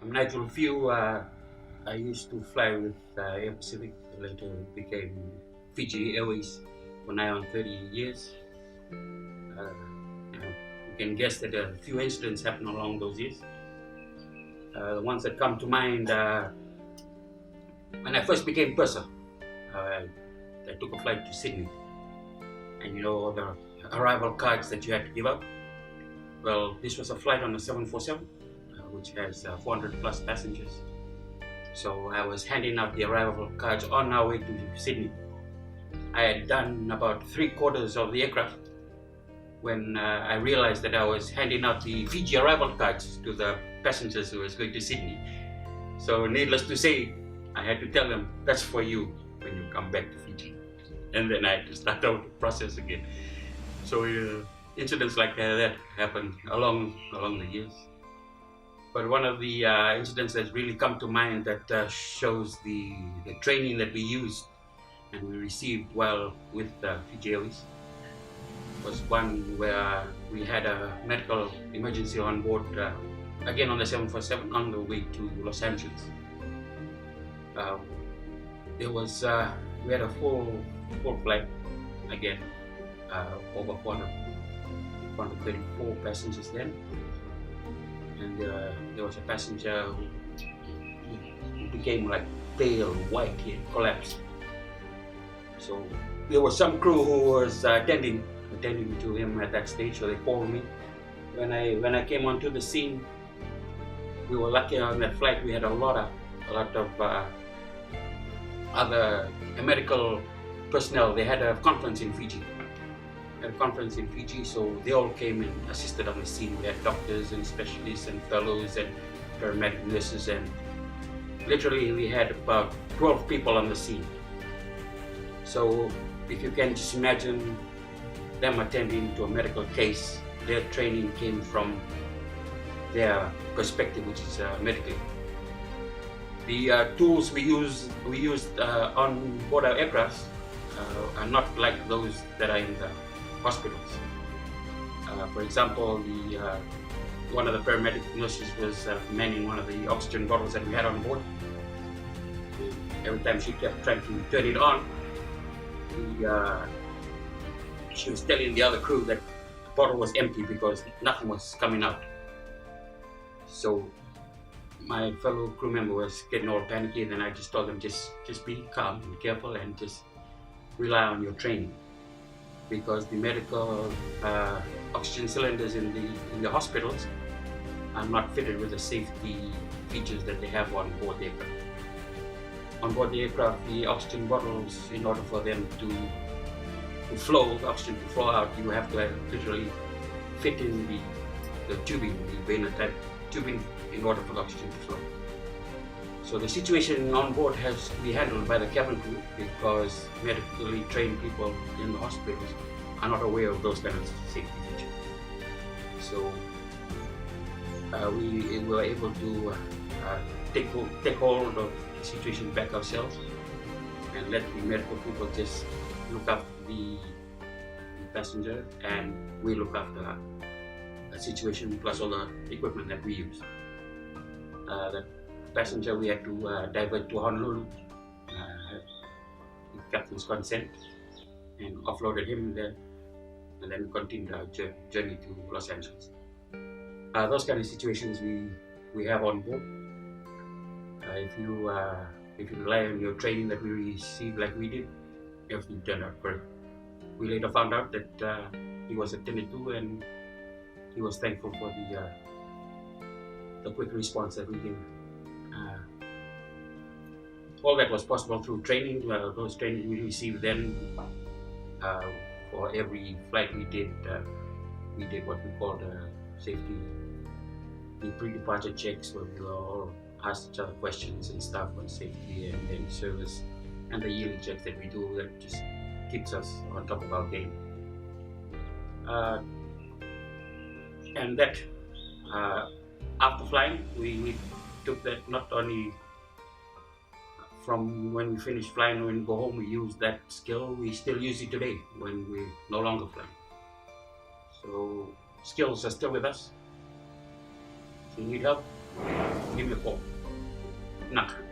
I'm Nigel FIU. I used to fly with Air Pacific, later became Fiji Airways for now on 30 years. You can guess that a few incidents happened along those years. The ones that come to mind, when I first became purser, I took a flight to Sydney. And you know the arrival cards that you had to give out? Well, this was a flight on a 747, which has 400 plus passengers. So I was handing out the arrival cards on our way to Sydney. I had done about 3/4 of the aircraft when I realized that I was handing out the Fiji arrival cards to the passengers who was going to Sydney. So needless to say, I had to tell them, that's for you when you come back to Fiji. And then I had to start out the process again. So incidents like that happened along the years. But one of the incidents that's really come to mind that shows the training that we used and we received while with Fiji Airways was one where we had a medical emergency on board, again on the 747 on the way to Los Angeles. We had a full flight, again, over 434 passengers then. And there was a passenger who became like pale white, he had collapsed. So there was some crew who was attending to him at that stage, so they called me. When I came onto the scene, we were lucky on that flight. We had a lot of other medical personnel. They had a conference in Fiji. So they all came and assisted on the scene. We had doctors and specialists and fellows and paramedic nurses, and literally we had about 12 people on the scene. So if you can just imagine them attending to a medical case, their training came from their perspective, which is medical. The tools we used on board our aircraft are not like those that are in the hospitals. For example, one of the paramedic nurses was manning one of the oxygen bottles that we had on board. Every time she kept trying to turn it on, she was telling the other crew that the bottle was empty because nothing was coming out. So my fellow crew member was getting all panicky, and then I just told them, just be calm and careful and just rely on your training, because the medical oxygen cylinders in the hospitals are not fitted with the safety features that they have on board the aircraft. On board the aircraft, the oxygen bottles, in order for them to flow, the oxygen to flow out, you have to literally fit in the tubing, the vena type tubing, in order for the oxygen to flow. So the situation on board has to be handled by the cabin crew, because medically trained people in the hospitals are not aware of those kind of safety features. So we were able to take hold of the situation back ourselves and let the medical people just look after the passenger, and we look after the situation plus all the equipment that we use. The passenger we had to divert to Honolulu with captain's consent, and offloaded him there, and then we continued our journey to Los Angeles. Those kind of situations we have on board. If you rely on your training that we received like we did, everything turned out great. We later found out that he was attended to, and he was thankful for the quick response that we gave. All that was possible through training. Those trainings we received then, for every flight we did what we called safety, the pre-departure checks, where we all asked each other questions and stuff on safety and service, and the yearly checks that we do that just keeps us on top of our game. And that after flying, we took that not only from when we finish flying, when we go home, we use that skill. We still use it today when we're no longer flying. So skills are still with us. If you need help, give me you a call. Nak.